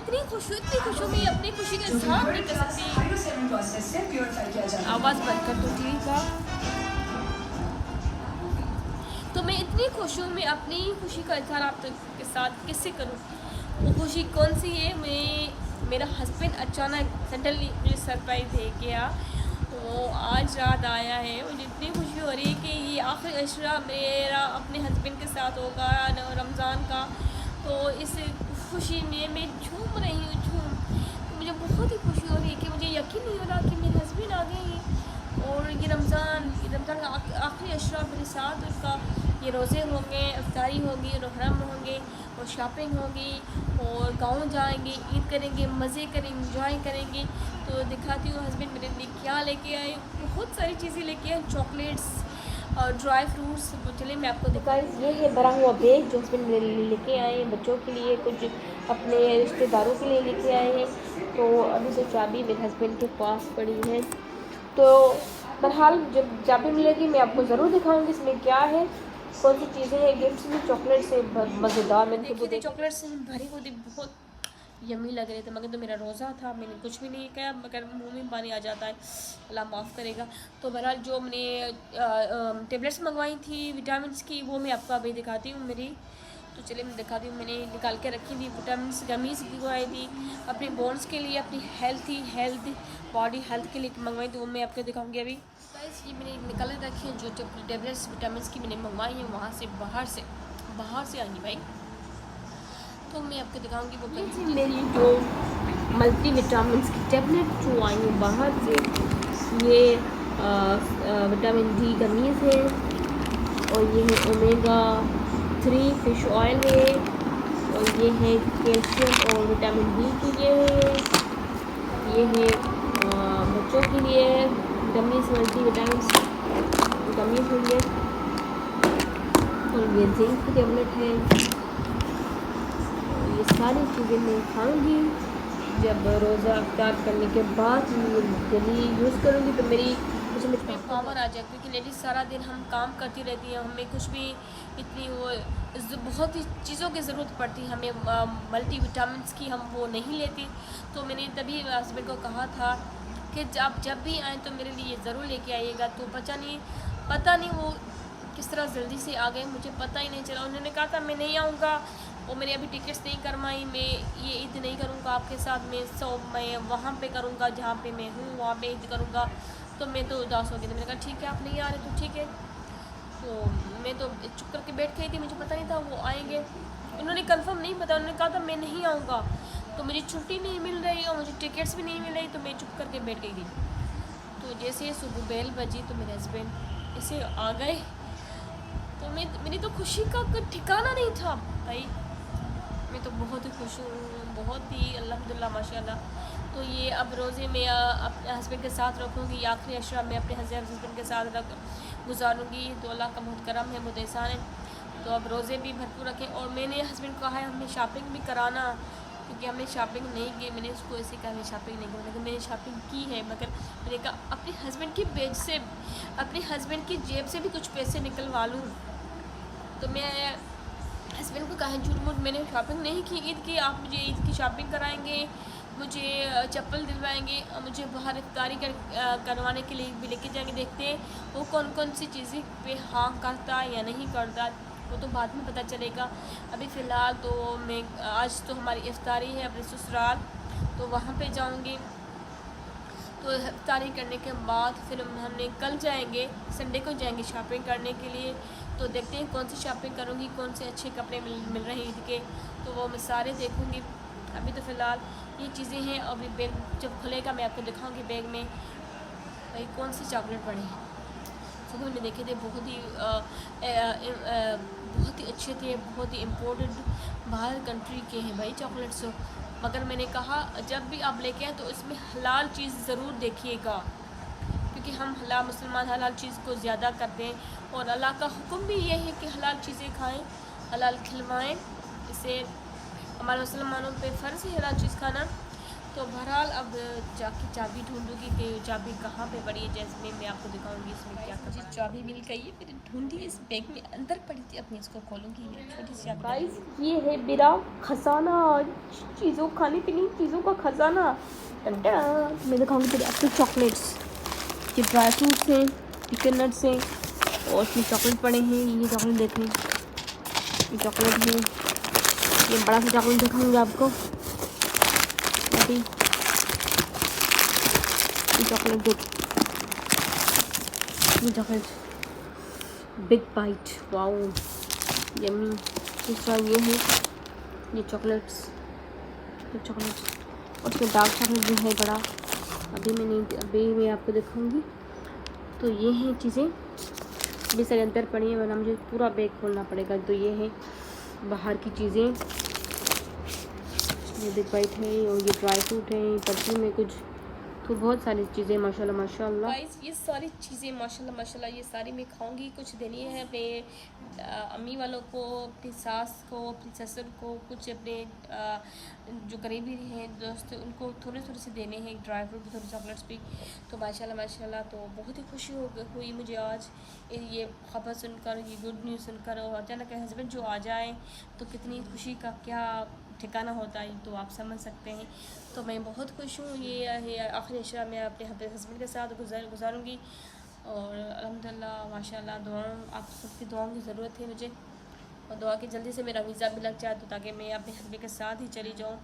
इतनी खुश हूँ मैं अपनी खुशी का इजहार नहीं कर सकती। आवाज़ बंद कर दो टीवी का। तो मैं इतनी खुश हूँ, मैं अपनी खुशी का इजहार आपके साथ किससे करूँ। वो खुशी कौन सी है, मेरा हस्बैंड अचानक सडनली मुझे सरप्राइज़ दे गया। वो आज रात आया है, मुझे इतनी खुशी हो रही है कि ये आखिरी अशरा मेरा अपने हस्बैंड के साथ होगा रमज़ान का। तो इस खुशी में मैं झूम रही हूँ तो मुझे बहुत ही खुशी हो रही है कि मुझे यकीन नहीं हो रहा कि मेरे हस्बैंड आ गए हैं और ये रमज़ान का आखिरी अशरा मेरे साथ उनका ये रोज़े होंगे, इफ्तारी होगी, मुहर्रम होंगे और शॉपिंग होगी और गाँव जाएंगे, ईद करेंगे, मज़े करेंगे, इंजॉय करेंगे। तो दिखाती हूँ हस्बैंड मेरे लिए क्या लेके आए। बहुत सारी चीज़ें लेके आए, चॉकलेट्स और ड्राई फ्रूट्स। तो चलिए मैं आपको दिखाई। ये है भरा हुआ बैग जो हस्बैंड मेरे लिए लेके आए हैं, बच्चों के लिए, कुछ अपने रिश्तेदारों के लिए लेके आए हैं। तो अभी से चाबी मेरे हस्बैंड के पास पड़ी है। तो बहरहाल जब चाबी मिलेगी मैं आपको ज़रूर दिखाऊंगी इसमें क्या है, कौन सी चीज़ें हैं। गिफ्ट्स भी चॉकलेट से मज़ेदार। मैंने देखी थी चॉकलेट से भरी हुई, बहुत यमी लग रहे थे, मगर तो मेरा रोज़ा था, मैंने कुछ भी नहीं किया, मगर मुंह में पानी आ जाता है, अल्लाह माफ़ करेगा। तो बहरहाल जो मैंने टेबलेट्स मंगवाई थी विटामिन की, वो मैं आपको अभी दिखाती हूँ मेरी। तो चलिए मैं दिखाती हूँ, मैंने निकाल के रखी थी विटामिन गमीज़ मंगवाई थी अपने बोन्स के लिए, अपनी हेल्थ बॉडी हेल्थ के लिए मंगवाई थी, वो मैं आपको दिखाऊँगी अभी। ये मैंने निकाल रखी है जो टेबलेट्स विटामिन की मैंने मंगवाई हैं, वहाँ से बाहर से आएंगी भाई। तो मैं आपको दिखाऊंगी वो मेरी जो मल्टी विटामिन की टेबलेट जो आई हैं बाहर से। ये विटामिन डी गमीज़ है और ये है ओमेगा 3 फ़िश ऑयल है और ये है कैल्शियम और विटामिन डी के लिए है। ये है बच्चों के लिए गमीज़, मल्टी विटामिन गमीज़ हुई है और ये जिंक की टेबलेट है। ये सारी चीज़ें मैं खाऊंगी जब रोज़ा इफ्तार करने के बाद जल्दी यूज़ करूँगी तो मेरी उसमें पावर आ जाए, क्योंकि लेडीज़ सारा दिन हम काम करती रहती हैं, हमें कुछ भी इतनी वो बहुत ही चीज़ों की ज़रूरत पड़ती है हमें मल्टी विटामिन्स की, हम वो नहीं लेती। तो मैंने तभी हस्बैंड को कहा था कि आप जब भी आएँ तो मेरे लिए ज़रूर लेके आइएगा। तो पता नहीं वो किस तरह जल्दी से आ गए, मुझे पता ही नहीं चला। उन्होंने कहा था मैं नहीं आऊँगा और मैंने अभी टिकट्स नहीं करवाई, मैं ये ईद नहीं करूँगा आपके साथ, मैं वहाँ पे करूँगा जहाँ पे मैं हूँ, वहाँ पे ईद करूँगा। तो मैं तो उदास हो गई थी, मैंने कहा ठीक है आप नहीं आ रहे तो ठीक है। तो मैं तो चुप करके बैठ गई थी, मुझे पता नहीं था वो आएंगे। उन्होंने कंफर्म नहीं पता, उन्होंने कहा था मैं नहीं आऊँगा। तो मुझे छुट्टी नहीं मिल रही और मुझे टिकट्स भी नहीं मिल रही, तो मैं चुप करके बैठ गई थी। तो जैसे सुबह बेल बजी तो मेरे हस्बैंड ऐसे आ गए, तो मेरी तो खुशी का कोई ठिकाना नहीं था भाई। मैं तो बहुत ही खुश हूँ, बहुत ही अल्हम्दुलिल्लाह माशाल्लाह। तो ये अब रोज़े में अपने हस्बैंड के साथ रखूँगी, आखिरी अशरा में अपने हस्बैंड के साथ गुजारूँगी। तो अल्लाह का बहुत करम है, बहुत एहसान है। तो अब रोज़े भी भरपूर रखें। और मैंने हस्बैंड को कहा है हमें शॉपिंग भी कराना, क्योंकि हमने शॉपिंग नहीं की। मैंने उसको ऐसे कहा मैं शॉपिंग नहीं करूँ, लेकिन मैंने शॉपिंग की है, मगर मैंने कहा अपने हस्बैंड की बेज से, अपने हस्बैंड की जेब से भी कुछ पैसे निकलवा लूँ। तो मैं हस्बैंड को कहा झूठ मूठ मैंने शॉपिंग नहीं की ईद की, आप मुझे ईद की शॉपिंग कराएंगे, मुझे चप्पल दिलवाएंगे, मुझे बाहर इफ्तारी करवाने के लिए भी लेके जाएंगे। देखते हैं वो कौन कौन सी चीज़ें पे हाँ करता या नहीं करता, वो तो बाद में पता चलेगा। अभी फ़िलहाल तो मैं आज तो हमारी इफ्तारी है अपने ससुराल, तो वहाँ पे जाऊँगी। तो इफ्तारी करने के बाद फिर हमने कल जाएंगे, संडे को जाएंगे शॉपिंग करने के लिए। तो देखते हैं कौन सी शॉपिंग करूँगी, कौन से अच्छे कपड़े मिल रहे हैं ईद के, तो वो मैं सारे देखूँगी। अभी तो फ़िलहाल ये चीज़ें हैं, अभी बैग जब खुलेगा मैं आपको दिखाऊँगी बैग में भाई कौन सी चॉकलेट पड़ी है। सुबह मैंने देखे थे बहुत ही अच्छे थे, बहुत ही इम्पोर्टेंट बाहर कंट्री के हैं भाई चॉकलेट्स। मगर मैंने कहा जब भी आप लेके आए तो इसमें हलाल चीज़ ज़रूर देखिएगा, क्योंकि हम हलाल मुसलमान हलाल चीज़ को ज़्यादा करते हैं और अल्लाह का हुक्म भी ये है कि हलाल चीज़ें खाएं, हलाल खिलवाएं। इसे हमारे मुसलमानों पे फ़र्ज़ है हलाल चीज़ खाना। तो बहरहाल अब जाके चाबी ढूंढूंगी कि चाबी कहाँ पे पड़ी है। जैसे मैं आपको दिखाऊंगी इसमें क्या मुझे चाबी मिल गई है। मैंने ढूंढी इस बैग में अंदर पड़ी थी। अपनी इसको खोलूंगी। ये छोटी सी गाइस ये है मेरा खजाना, चीज़ों खाने पीने की चीज़ों का खजाना। मैं दिखाऊंगी तेरे आपको चॉकलेट्स, ये ड्राई फ्रूट्स हैं, पिकन नट्स हैं और इसमें चॉकलेट पड़े हैं। ये चॉकलेट देखें, ये चॉकलेट है। ये बड़ा सा चॉकलेट दिखाऊंगी आपको अभी। ये चॉकलेट देख, ये chocolate big bite, wow yummy. दूसरा ये है, ये चॉकलेट्स, ये चॉकलेट्स और उसमें डार्क चॉकलेट भी है बड़ा। अभी मैं आपको दिखाऊंगी। तो ये हैं चीज़ें, अभी सारे अंदर पड़ी हैं वरना मुझे पूरा बैग खोलना पड़ेगा। तो ये है बाहर की चीज़ें, ये बिग बाइट है और ये ड्राई फ्रूट है, परफ्यूम है कुछ, तो बहुत सारी चीज़ें माशाल्लाह माशाल्लाह। गाइस ये सारी चीज़ें माशाल्लाह माशाल्लाह ये सारी मैं खाऊंगी। कुछ देनी है अपने अम्मी वालों को, अपनी सास को, अपनी ससुर को, कुछ अपने जो करीबी हैं दोस्त उनको थोड़े थोड़े से देने हैं, ड्राई फ्रूट भी, थोड़े चॉकलेट्स भी। तो माशाल्लाह माशाल्लाह तो बहुत ही खुशी हुई मुझे आज ये ख़बर सुनकर, ये गुड न्यूज़ सुनकर। और अचानक हस्बैंड जो आ जाए तो कितनी खुशी का क्या ठिकाना होता है, तो आप समझ सकते हैं। तो मैं बहुत खुश हूँ। ये आखिरी इशरा मैं अपने हस्बैंड के साथ गुजारूँगी। और अल्हम्दुलिल्लाह माशाल्लाह दुआओं, आप सबकी दुआओं की ज़रूरत है मुझे, और दुआ कि जल्दी से मेरा वीज़ा भी लग जाए तो ताकि मैं अपने हस्बैंड के साथ ही चली जाऊँ।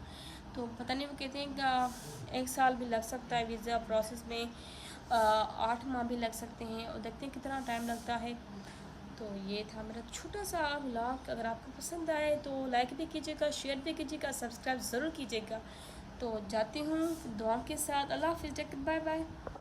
तो पता नहीं, वो कहते हैं कि 1 साल भी लग सकता है वीज़ा प्रोसेस में, 8 माह भी लग सकते हैं, और देखते हैं कितना टाइम लगता है। तो ये था मेरा छोटा सा व्लॉग। अगर आपको पसंद आए तो लाइक भी कीजिएगा, शेयर भी कीजिएगा, सब्सक्राइब ज़रूर कीजिएगा। तो जाती हूँ दुआओं के साथ। अल्लाह हाफ़िज़, बाय बाय।